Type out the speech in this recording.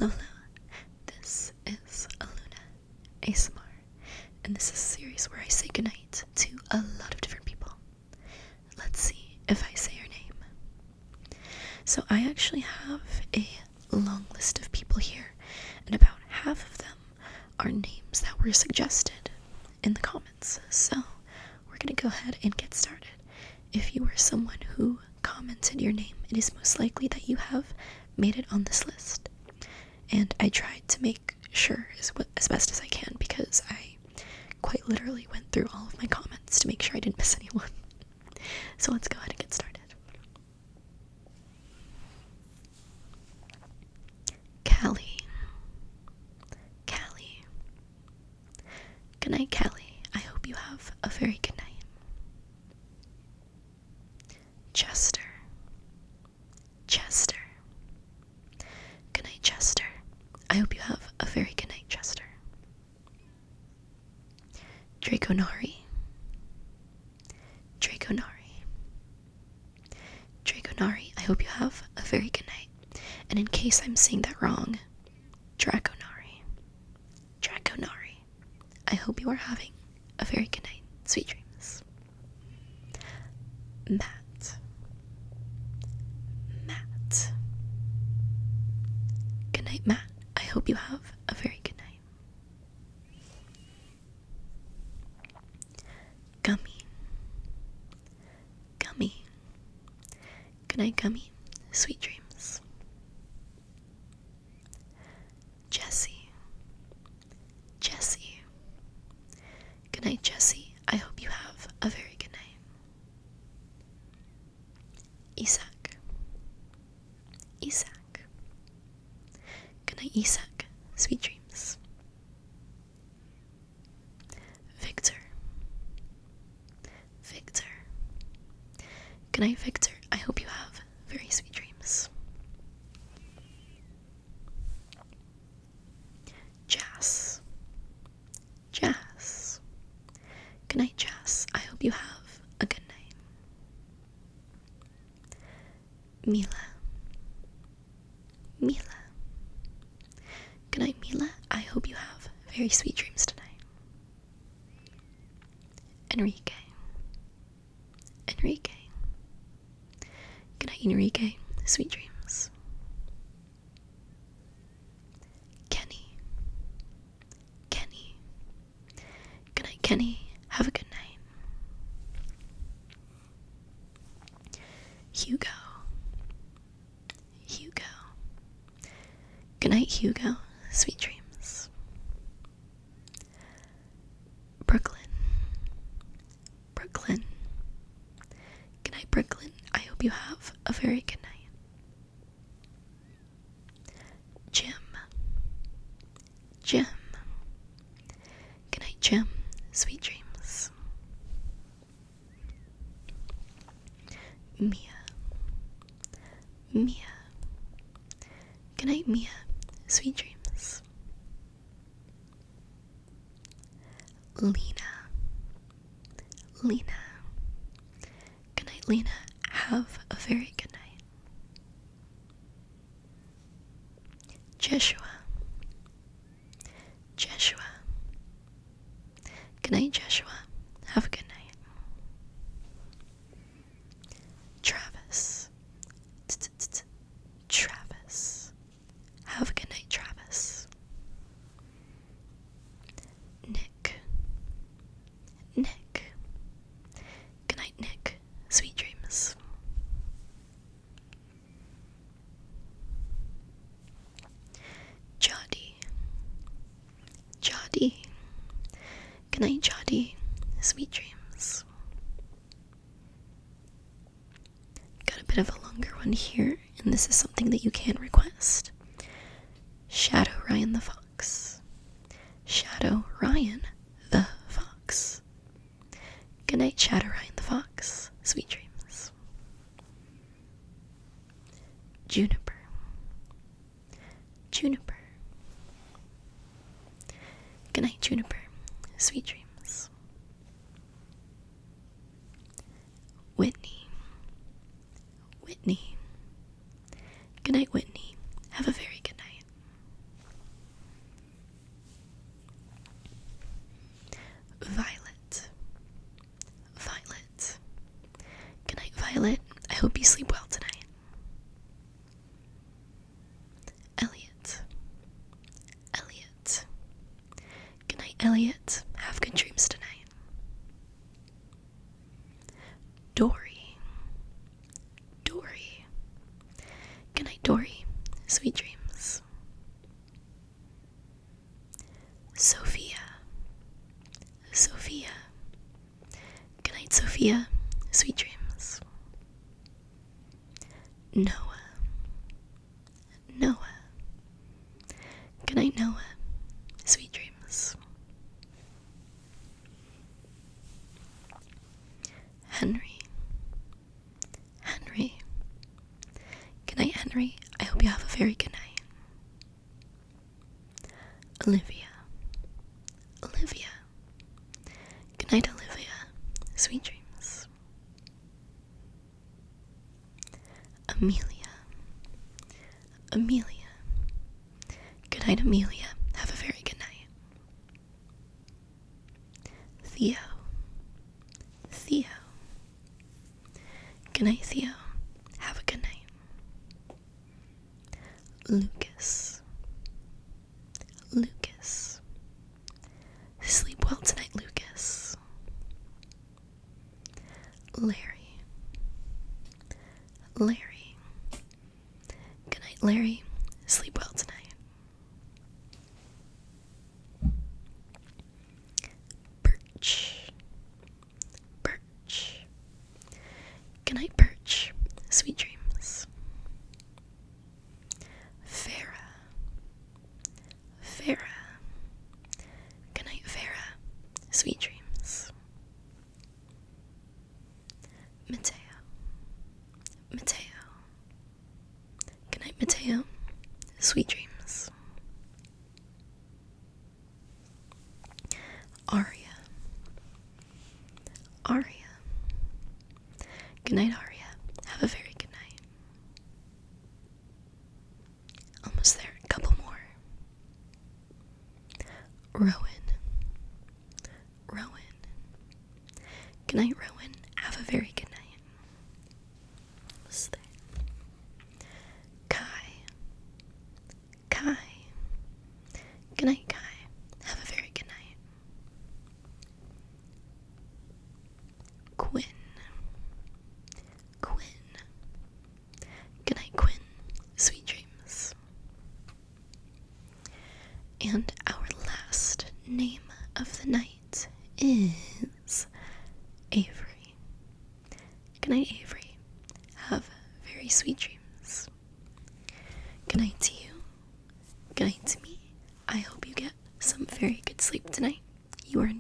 Hello. This is Aluna ASMR, and this is a series where I say goodnight to a lot of different people. Let's see if I say your name. So I actually have a long list of people here, and about half of them are names that were suggested in the comments. So we're gonna go ahead and get started. If you were someone who commented your name, it is most likely that you have made it on this list. And I tried to make sure as best as I can, because I quite literally went through all of my comments to make sure I didn't miss anyone. So let's go ahead and get started. Callie. Good night, Callie. I hope you have a very good night. Chester. Good night, Chester. I hope you have a very good night, Chester. Draconari. I hope you have a very good night. And in case I'm saying that wrong, Draconari. I hope you are having a very good night. Sweet dreams. Matt. Good night, Matt. I hope you have a very good night. Gummy. Good night, Gummy. Sweet dreams. Jessie. Good night, Jessie. I hope you have a very good night. Isak. Good night, Isak. Sweet dreams. Victor. Good night, Victor. I hope you have very sweet dreams. Jas. Good night, Jas. I hope you have a good night. Mila. Good night, Mila. I hope you have very sweet dreams tonight. Enrique. Good night, Enrique. Sweet dreams. Kenny. Good night, Kenny. Have a good night. Hugo. Good night, Hugo. Sweet dreams. Brooklyn. Good night, Brooklyn. I hope you have a very good night. Jim. Good night, Jim. Sweet dreams. Mia. Good night, Mia. Sweet dreams. Lena. Good night, Lena. Have a very good night. Joshua. Good night, Joshua. Have a good night. Travis. Have a good night, Travis. Nick. Good night, Nick. Sweet dreams. Jody. Good night, Jody. Sweet dreams. Got a bit of a longer one here, and this is something that you can request. Shadow Ryan the Fox. Good night, Shadow Ryan the Fox. Sweet dreams. Juniper. Good night, Juniper. Sweet dreams. Whitney. Good night, Whitney. Have a very good night. Elliot, have good dreams tonight. Dory. Dory. Good night, Dory. Sweet dreams. Sophia. Sophia. Good night, Sophia. Sweet dreams. Noah. Noah. Good night, Noah. Sweet dreams. Henry. Henry. Good night, Henry. I hope you have a very good night. Olivia. Olivia. Good night, Olivia. Sweet dreams. Amelia. Amelia. Good night, Amelia. Have a very good night. Theo. Theo. Good night, Theo. Have a good night. Lucas. Lucas. Sleep well tonight, Lucas. Larry. Larry. Good night, Larry. Sleep well tonight. Birch. Birch. Good night, Birch. Sweet dreams. Farah. Farah. Good night, Farah. Sweet dreams. Mateo. Mateo. Good night, Mateo. Sweet dreams. Arya. Arya. Good night, Arya. Have a very good night. Almost there. A couple more. Rowan. Rowan. Good night, Rowan. Have a very good night. Almost there. Kai. Kai. Good night, Kai. Have a very good night. Quinn. Quinn. Good night, Quinn. Sweet dreams. And our last name of the night is Avery. Good night, Avery. Have very sweet dreams. Good night to you. Good night to me. I hope you get some very good sleep tonight. You are in